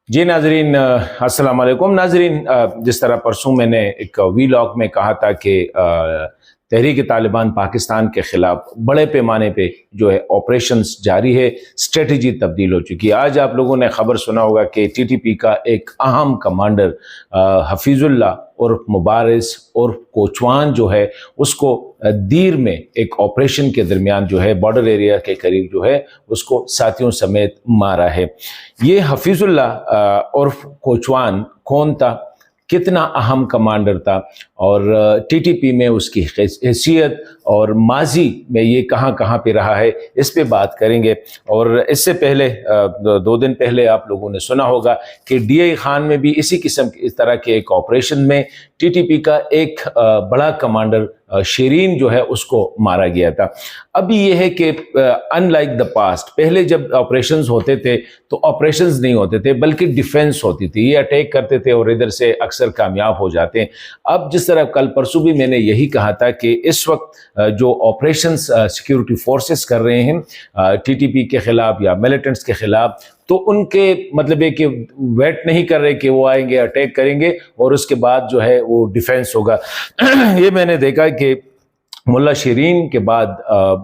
जी नाजरीन, अस्सलाम वालेकुम नाजरीन। जिस तरह परसों मैंने एक वीलॉग में कहा था कि तहरीक तालिबान पाकिस्तान के ख़िलाफ़ बड़े पैमाने पे जो है ऑपरेशंस जारी है, स्ट्रेटजी तब्दील हो चुकी है। आज आप लोगों ने ख़बर सुना होगा कि टीटीपी का एक अहम कमांडर हफीजुल्लाह और मुबारिस और कोचवान जो है उसको दीर में एक ऑपरेशन के दरमियान जो है बॉर्डर एरिया के करीब जो है उसको साथियों समेत मारा है। ये हफीजुल्लाह और कोचवान कौन था, कितना अहम कमांडर था और टीटीपी में उसकी हैसियत और माजी में ये कहाँ कहाँ पे रहा है, इस पे बात करेंगे। और इससे पहले 2 दिन पहले आप लोगों ने सुना होगा कि डीआई खान में भी इसी किस्म इस तरह के एक ऑपरेशन में टीटीपी का एक बड़ा कमांडर शीरीन जो है उसको मारा गया था। अभी ये है कि अनलाइक द पास्ट, पहले जब ऑपरेशंस होते थे तो ऑपरेशंस नहीं होते थे बल्कि डिफेंस होती थी, ये अटैक करते थे और इधर से अक्सर कामयाब हो जाते हैं। अब जिस तरह कल परसों भी मैंने यही कहा था कि इस वक्त जो ऑपरेशंस सिक्योरिटी फोर्सेस कर रहे हैं टीटीपी के खिलाफ या मिलिटेंट्स के खिलाफ, तो उनके मतलब है कि वेट नहीं कर रहे कि वो आएंगे अटैक करेंगे और उसके बाद जो है वो डिफेंस होगा। ये मैंने देखा कि मुल्ला शीरीन के बाद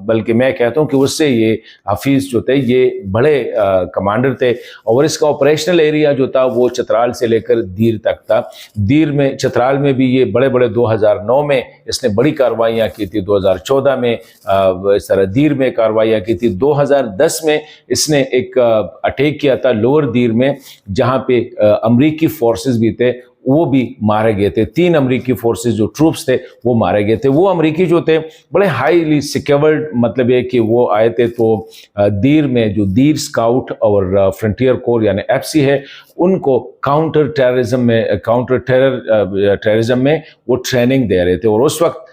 बल्कि मैं कहता हूँ कि उससे ये हफीज़ जो थे ये बड़े कमांडर थे और इसका ऑपरेशनल एरिया जो था वो चतराल से लेकर दीर तक था। दीर में चतराल में भी ये बड़े बड़े 2009 में इसने बड़ी कार्रवाइयाँ की थी, 2014 में इस तरह दीर में कार्रवाइयाँ की थी, 2010 में इसने एक अटैक किया था लोअर दीर में जहाँ पे अमरीकी फोर्सेस भी थे, वो भी मारे गए थे। 3 अमरीकी फोर्सेस जो ट्रूप्स थे वो मारे गए थे। वो अमरीकी जो थे बड़े हाईली सिक्योर्ड, मतलब है कि वो आए थे तो दीर में जो दीर स्काउट और फ्रंटियर कोर यानी एफसी है उनको काउंटर टेररिज्म में वो ट्रेनिंग दे रहे थे। और उस वक्त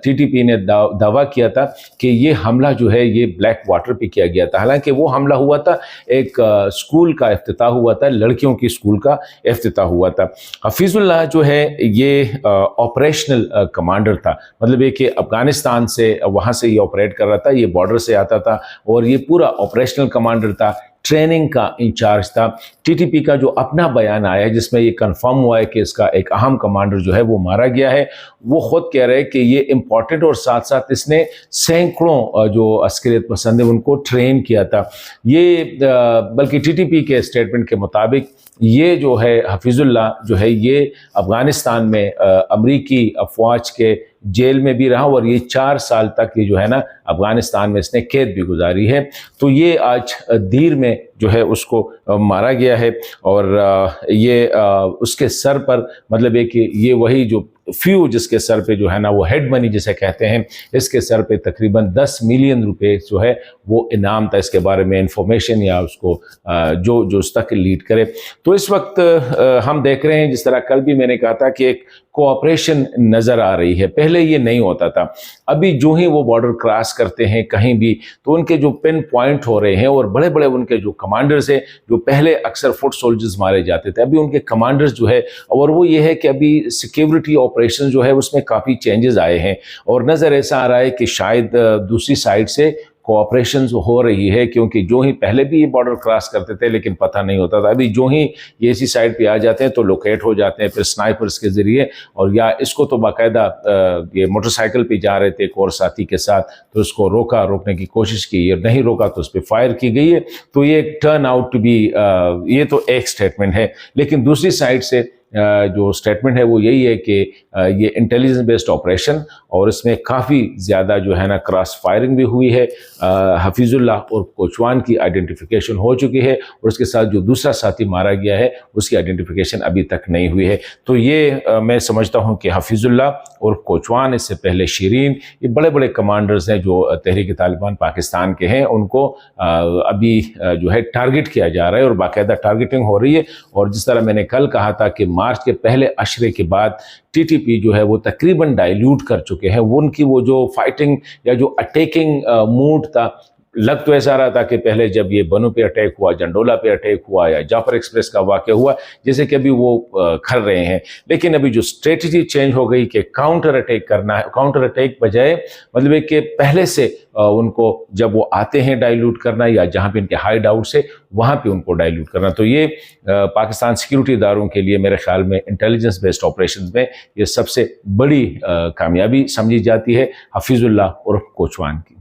टीटीपी ने दावा किया था कि ये हमला जो है ये ब्लैक वाटर पे किया गया था। हालांकि वो हमला हुआ था एक स्कूल का इफ्तिताह हुआ था, लड़कियों की स्कूल का इफ्तिताह हुआ था। हफीजुल्लाह जो है ये ऑपरेशनल कमांडर था, मतलब ये कि अफगानिस्तान से वहाँ से ये ऑपरेट कर रहा था, ये बॉर्डर से आता था और ये पूरा ऑपरेशनल कमांडर था, ट्रेनिंग का इंचार्ज था। टीटीपी का जो अपना बयान आया है जिसमें ये कंफर्म हुआ है कि इसका एक अहम कमांडर जो है वो मारा गया है, वो खुद कह रहे हैं कि ये इम्पॉर्टेंट और साथ साथ इसने सैकड़ों जो अस्करियत पसंद है उनको ट्रेन किया था। ये बल्कि टीटीपी के स्टेटमेंट के मुताबिक ये जो है हफीजुल्लाह जो है ये अफगानिस्तान में अमरीकी अफवाज के जेल में भी रहा और ये 4 साल तक ये जो है ना अफगानिस्तान में इसने कैद भी गुजारी है। तो ये आज दीर में जो है उसको मारा गया है और ये उसके सर पर मतलब है कि ये वही जो फ्यू जिसके सर पे जो है ना वो हेड मनी जिसे कहते हैं, इसके सर पे तकरीबन 10 मिलियन रुपए जो है वो इनाम था। इसके बारे में इंफॉर्मेशन या उसको जो उस तक लीड करे। तो इस वक्त हम देख रहे हैं जिस तरह कल भी मैंने कहा था कि एक कोऑपरेशन नज़र आ रही है, पहले ये नहीं होता था। अभी जो ही वो बॉर्डर क्रॉस करते हैं कहीं भी तो उनके जो पिन पॉइंट हो रहे हैं और बड़े बड़े उनके जो कमांडर्स हैं, जो पहले अक्सर फुट सोल्जर्स मारे जाते थे, अभी उनके कमांडर्स जो है, और वो ये है कि अभी सिक्योरिटी ऑपरेशन जो है उसमें काफ़ी चेंजेस आए हैं और नज़र ऐसा आ रहा है कि शायद दूसरी साइड से कोऑपरेशन हो रही है, क्योंकि जो ही पहले भी ये बॉर्डर क्रॉस करते थे लेकिन पता नहीं होता था, अभी जो ही ये इसी साइड पे आ जाते हैं तो लोकेट हो जाते हैं फिर स्नाइपर्स के ज़रिए। और या इसको तो बाकायदा ये मोटरसाइकिल पे जा रहे थे एक और साथी के साथ, तो उसको रोकने की कोशिश की और नहीं रोका तो उस पर फायर की गई है। तो ये टर्न आउट टू बी, ये तो एक स्टेटमेंट है, लेकिन दूसरी साइड से जो स्टेटमेंट है वो यही है कि ये इंटेलिजेंस बेस्ड ऑपरेशन और इसमें काफ़ी ज़्यादा जो है ना क्रॉस फायरिंग भी हुई है। हफीजुल्लाह और कोचवान की आइडेंटिफिकेशन हो चुकी है और उसके साथ जो दूसरा साथी मारा गया है उसकी आइडेंटिफिकेशन अभी तक नहीं हुई है। तो ये मैं समझता हूँ कि हफीजुल्लाह और कोचवान, इससे पहले शीरीन, ये बड़े बड़े कमांडर्स हैं जो तहरीक तालिबान पाकिस्तान के हैं, उनको अभी जो है टारगेट किया जा रहा है और बाकायदा टारगेटिंग हो रही है। और जिस तरह मैंने कल कहा था कि मार्च के पहले अशरे के बाद टीटीपी जो है वो तकरीबन डाइल्यूट कर चुके हैं, वो उनकी वो जो फाइटिंग या जो अटैकिंग मूड था لگ تو ایسا رہا تھا کہ پہلے جب یہ بنو پہ اٹیک ہوا، جنڈولا پہ اٹیک ہوا یا جعفر ایکسپریس کا واقعہ ہوا، جیسے کہ ابھی وہ کر رہے ہیں، لیکن ابھی جو اسٹریٹجی چینج ہو گئی کہ کاؤنٹر اٹیک کرنا ہے، کاؤنٹر اٹیک بجائے مطلب ہے کہ پہلے سے ان کو جب وہ آتے ہیں ڈائیلوٹ کرنا، یا جہاں پہ ان کے ہائیڈ آؤٹس ہے وہاں پہ ان کو ڈائیلوٹ کرنا. تو یہ پاکستان سیکیورٹی اداروں کے لیے میرے خیال میں انٹیلیجنس بیسڈ آپریشنز میں یہ سب سے بڑی کامیابی سمجھی جاتی ہے حفیظ اللہ عرف کوچوان کی.